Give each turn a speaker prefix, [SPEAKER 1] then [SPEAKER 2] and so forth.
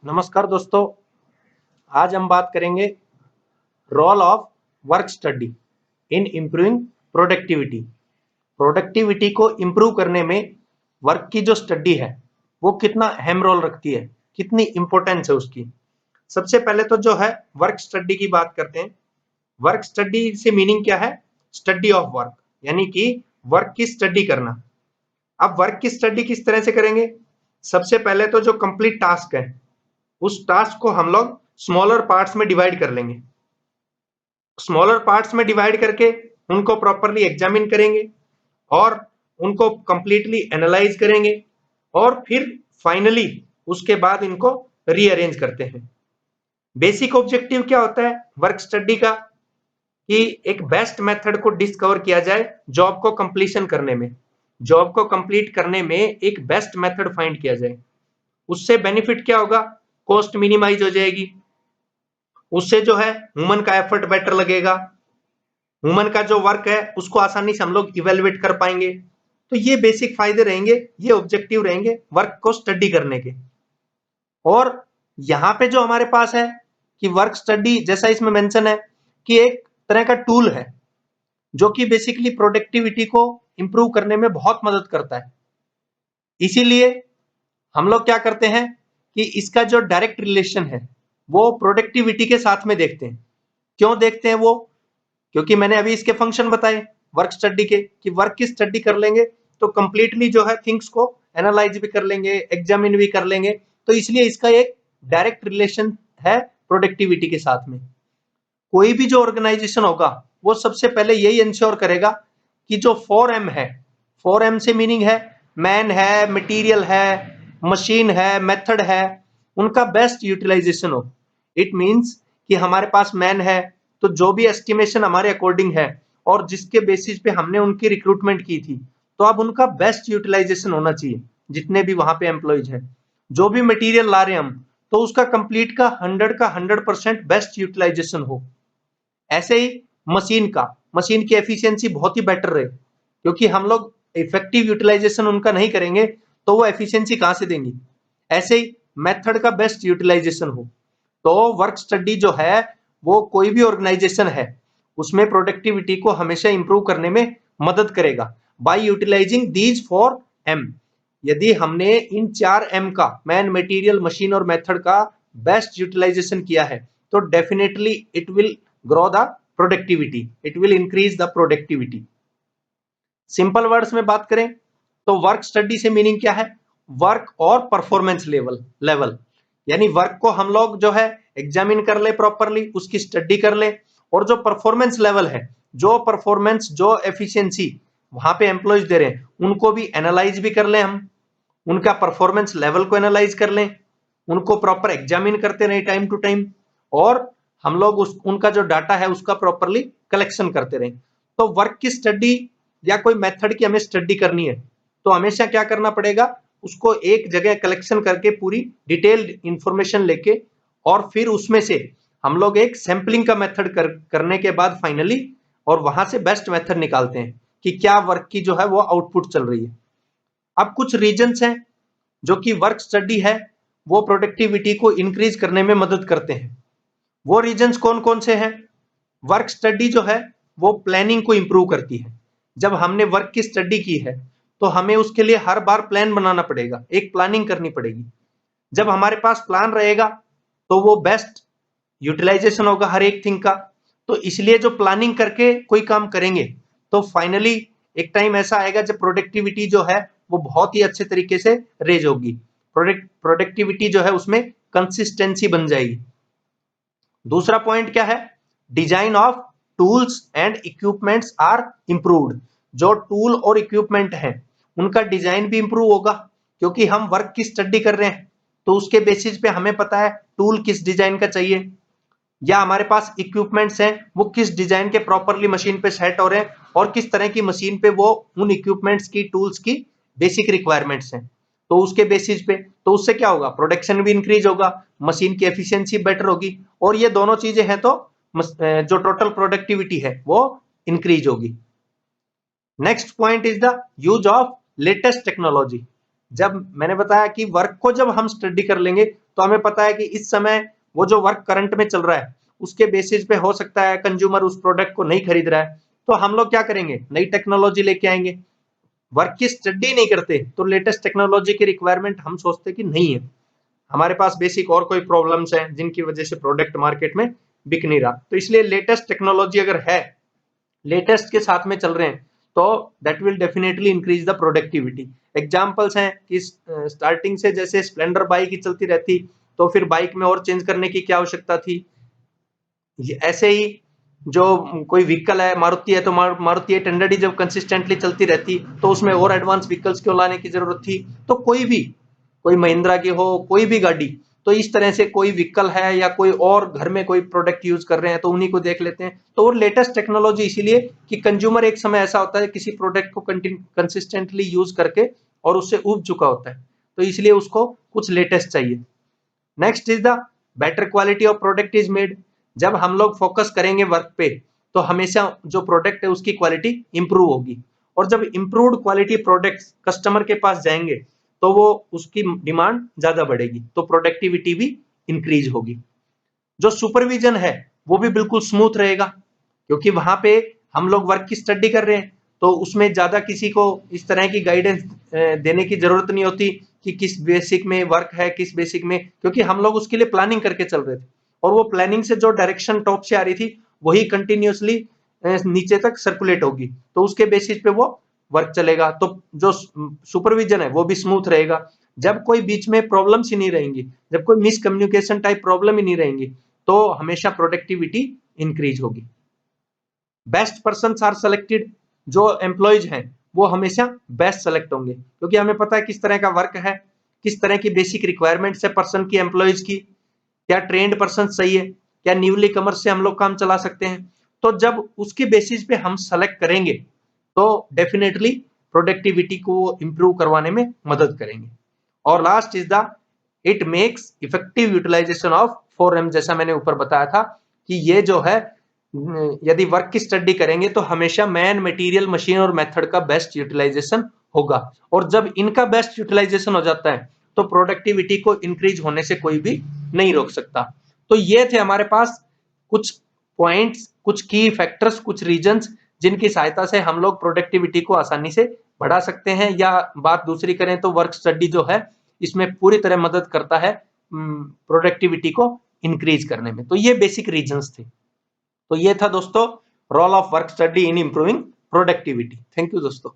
[SPEAKER 1] नमस्कार दोस्तों, आज हम बात करेंगे role of work study in improving productivity. Productivity को इम्प्रूव करने में वर्क की जो स्टडी है वो कितना अहम रोल रखती है, कितनी इंपॉर्टेंस है उसकी। सबसे पहले तो जो है वर्क स्टडी की बात करते हैं। वर्क स्टडी से मीनिंग क्या है? स्टडी ऑफ वर्क, यानी कि वर्क की स्टडी करना। अब वर्क की स्टडी किस तरह से करेंगे? सबसे पहले तो जो कंप्लीट टास्क है उस टास्क को हम लोग स्मॉलर पार्ट्स में डिवाइड कर लेंगे। स्मॉलर पार्ट्स में डिवाइड करके उनको प्रॉपरली एग्जामिन करेंगे और उनको कंप्लीटली एनालाइज करेंगे और फिर फाइनली उसके बाद इनको रीअरेंज करते हैं। बेसिक ऑब्जेक्टिव क्या होता है वर्क स्टडी का? कि एक बेस्ट मेथड को डिस्कवर किया जाए जॉब को कंप्लीशन करने में। जॉब को कंप्लीट करने में एक बेस्ट मेथड फाइंड किया जाए। उससे बेनिफिट क्या होगा? कॉस्ट मिनिमाइज हो जाएगी, उससे जो है ह्यूमन का एफर्ट बेटर लगेगा, ह्यूमन का जो वर्क है उसको आसानी से हम लोग इवेलुएट कर पाएंगे। तो ये बेसिक फायदे रहेंगे, ये ऑब्जेक्टिव रहेंगे वर्क को स्टडी करने के। और यहाँ पे जो हमारे पास है कि वर्क स्टडी, जैसा इसमें मेंशन है कि एक तरह का टूल है जो कि बेसिकली प्रोडक्टिविटी को इंप्रूव करने में बहुत मदद करता है। इसीलिए हम लोग क्या करते हैं कि इसका जो डायरेक्ट रिलेशन है वो प्रोडक्टिविटी के साथ में देखते हैं। क्यों देखते हैं वो? क्योंकि मैंने अभी इसके फंक्शन बताए वर्क स्टडी के कि वर्क की स्टडी कर लेंगे तो कंप्लीटली जो है थिंग्स को एनालाइज भी कर लेंगे, एग्जामिन भी कर लेंगे। तो इसलिए इसका एक डायरेक्ट रिलेशन है प्रोडक्टिविटी के साथ में। कोई भी जो ऑर्गेनाइजेशन होगा वो सबसे पहले यही इंश्योर करेगा कि जो 4M है, 4M से मीनिंग है मैन है, मटेरियल है, मशीन है, मेथड है, उनका बेस्ट यूटिलाइजेशन हो। इट मींस कि हमारे पास मैन है तो जो भी एस्टिमेशन हमारे अकॉर्डिंग है और जिसके बेसिस पे हमने उनकी रिक्रूटमेंट की थी, तो अब उनका बेस्ट यूटिलाइजेशन होना चाहिए। जितने भी वहां पे एम्प्लॉयज हैं, जो भी मटेरियल ला रहे हैं हम, तो उसका कंप्लीट का 100% बेस्ट यूटिलाइजेशन हो। ऐसे ही मशीन की एफिशिएंसी बहुत ही बेटर रहे, क्योंकि हम लोग इफेक्टिव यूटिलाइजेशन उनका नहीं करेंगे तो वो एफिशिएंसी कहां से देंगी। ऐसे ही मेथड का बेस्ट यूटिलाइजेशन हो। तो वर्क स्टडी जो है वो कोई भी ऑर्गेनाइजेशन है उसमें प्रोडक्टिविटी को हमेशा इंप्रूव करने में मदद करेगा बाय यूटिलाइजिंग दीज 4M। यदि हमने इन 4M का, मैन, मटेरियल, मशीन और मेथड का बेस्ट यूटिलाइजेशन किया है, तो definitely it will grow the productivity, it will increase the productivity. Simple words में बात करें तो वर्क स्टडी से मीनिंग क्या है? वर्क और परफॉर्मेंस लेवल, यानी वर्क को हम लोग जो है एग्जामिन कर ले प्रॉपरली, उसकी स्टडी कर ले, और जो परफॉर्मेंस लेवल है, जो परफॉर्मेंस, जो एफिशिएंसी वहां पे एम्प्लॉयज दे रहे हैं, उनको भी एनालाइज भी कर ले हम, उनका परफॉर्मेंस लेवल को एनालाइज कर लें, उनको प्रॉपर एग्जामिन करते रहे टाइम टू टाइम, और हम लोग उनका जो डाटा है उसका प्रॉपरली कलेक्शन करते रहे। तो वर्क की स्टडी या कोई मेथड की हमें स्टडी करनी है तो हमेशा क्या करना पड़ेगा? उसको एक जगह कलेक्शन करके पूरी डिटेल्ड इंफॉर्मेशन लेके, और फिर उसमें से हम लोग एक सैंपलिंग का मेथड करने के बाद फाइनली और वहां से बेस्ट मेथड निकालते हैं कि क्या वर्क की जो है वो आउटपुट चल रही है। अब कुछ रीजंस हैं जो कि वर्क स्टडी है वो प्रोडक्टिविटी को इंक्रीज करने में मदद करते हैं। वो रीजंस कौन कौन से हैं? वर्क स्टडी जो है वो प्लानिंग को इंप्रूव करती है। जब हमने वर्क की स्टडी की है तो हमें उसके लिए हर बार प्लान बनाना पड़ेगा, एक प्लानिंग करनी पड़ेगी। जब हमारे पास प्लान रहेगा तो वो बेस्ट यूटिलाइजेशन होगा हर एक थिंग का। तो इसलिए जो प्लानिंग करके कोई काम करेंगे तो फाइनली एक टाइम ऐसा आएगा जब प्रोडक्टिविटी जो है वो बहुत ही अच्छे तरीके से रेज होगी। प्रोडक्टिविटी जो है उसमें कंसिस्टेंसी बन जाएगी। दूसरा पॉइंट क्या है? Design of tools and equipments are improved. जो टूल और इक्विपमेंट हैं उनका डिजाइन भी इंप्रूव होगा, क्योंकि हम वर्क की स्टडी कर रहे हैं तो उसके बेसिस पे हमें पता है टूल किस डिजाइन का चाहिए, या हमारे पास इक्विपमेंट्स हैं वो किस डिजाइन के प्रॉपरली मशीन पे सेट हो रहे हैं, और किस तरह की मशीन पे वो उन इक्विपमेंट्स की, टूल्स की बेसिक रिक्वायरमेंट्स हैं। तो उसके बेसिस पे, तो उससे क्या होगा? प्रोडक्शन भी इंक्रीज होगा, मशीन की एफिशिएंसी बेटर होगी, और ये दोनों चीजें हैं तो जो टोटल प्रोडक्टिविटी है वो इंक्रीज होगी। Next point is the use of latest technology. जब मैंने बताया कि वर्क को जब हम स्टडी कर लेंगे तो हमें पता है कि इस समय वो जो वर्क करंट में चल रहा है उसके बेसिस पे हो सकता है कंज्यूमर उस प्रोडक्ट को नहीं खरीद रहा है, तो हम लोग क्या करेंगे, नई टेक्नोलॉजी लेके आएंगे। वर्क की स्टडी नहीं करते तो लेटेस्ट टेक्नोलॉजी की रिक्वायरमेंट हम सोचते कि नहीं है, हमारे पास बेसिक और कोई प्रॉब्लम्स हैं जिनकी वजह से प्रोडक्ट मार्केट में बिक नहीं रहा, तो इसलिए लेटेस्ट टेक्नोलॉजी अगर है, लेटेस्ट के साथ में चल रहे हैं, तो that will definitely increase the productivity. Examples हैं कि स्टार्टिंग से जैसे स्प्लेंडर बाइक ही चलती रहती तो फिर बाइक में और चेंज करने की क्या आवश्यकता थी, ऐसे ही जो कोई व्हीकल है, मारुति है तो मारुति 800 ही जब कंसिस्टेंटली चलती रहती तो उसमें और एडवांस व्हीकल्स क्यों लाने की जरूरत थी। तो कोई भी, कोई महिंद्रा की हो कोई भी गाड़ी, तो इस तरह से कोई व्हीकल है या कोई और घर में कोई प्रोडक्ट यूज कर रहे हैं तो उन्हीं को देख लेते हैं। तो वो लेटेस्ट टेक्नोलॉजी इसीलिए कि कंज्यूमर एक समय ऐसा होता है किसी प्रोडक्ट को कंसिस्टेंटली यूज करके और उससे ऊब चुका होता है, तो इसलिए उसको कुछ लेटेस्ट चाहिए। Next is the better quality of product is made. जब हम लोग फोकस करेंगे वर्क पे तो हमेशा जो प्रोडक्ट है उसकी क्वालिटी इंप्रूव होगी, और जब इंप्रूव्ड क्वालिटी प्रोडक्ट्स कस्टमर के पास जाएंगे तो वो उसकी डिमांड ज्यादा बढ़ेगी, तो प्रोडक्टिविटी भी इंक्रीज होगी। जो सुपरविजन है वो भी बिल्कुल स्मूथ रहेगा, क्योंकि वहां पे हम लोग वर्क की स्टडी कर रहे हैं तो उसमें ज्यादा किसी को इस तरह की गाइडेंस देने की जरूरत नहीं होती कि किस बेसिक में वर्क है किस बेसिक में, क्योंकि हम लोग उसके लिए प्लानिंग करके चल रहे थे और वो प्लानिंग से जो डायरेक्शन टॉप से आ रही थी वही कंटिन्यूअसली नीचे तक सर्कुलेट होगी, तो उसके बेसिस पे वो वर्क चलेगा। तो जो सुपरविजन है वो भी स्मूथ रहेगा। जब कोई बीच में प्रॉब्लम्स ही नहीं रहेंगी, जब कोई मिसकम्युनिकेशन टाइप प्रॉब्लम ही नहीं रहेंगी, तो हमेशा प्रोडक्टिविटी इंक्रीज होगी। बेस्ट पर्सन आर सेलेक्टेड, जो एम्प्लॉयज हैं वो हमेशा बेस्ट सेलेक्ट होंगे, क्योंकि हमें पता है किस तरह का वर्क है, किस तरह की बेसिक रिक्वायरमेंट्स है पर्सन की, एम्प्लॉयज की, क्या ट्रेंड पर्सन सही है, क्या न्यूली कमर से हम लोग काम चला सकते हैं। तो जब उसके बेसिस पे हम सेलेक्ट करेंगे तो डेफिनेटली प्रोडक्टिविटी को इंप्रूव करवाने में मदद करेंगे। और last is the it makes effective utilization of 4M, जैसा मैंने ऊपर बताया था कि ये जो है यदि वर्क की स्टडी करेंगे तो हमेशा मैन, मटेरियल, मशीन और मेथड का बेस्ट यूटिलाइजेशन होगा, और जब इनका बेस्ट यूटिलाइजेशन हो जाता है तो प्रोडक्टिविटी को इंक्रीज होने से कोई भी नहीं रोक सकता। तो ये थे हमारे पास कुछ पॉइंट्स, कुछ की फैक्टर्स, कुछ रीजंस जिनकी सहायता से हम लोग प्रोडक्टिविटी को आसानी से बढ़ा सकते हैं, या बात दूसरी करें तो वर्क स्टडी जो है इसमें पूरी तरह मदद करता है प्रोडक्टिविटी को इंक्रीज करने में। तो ये बेसिक रीजंस थे। तो ये था दोस्तों role of work study in improving productivity. Thank you दोस्तों।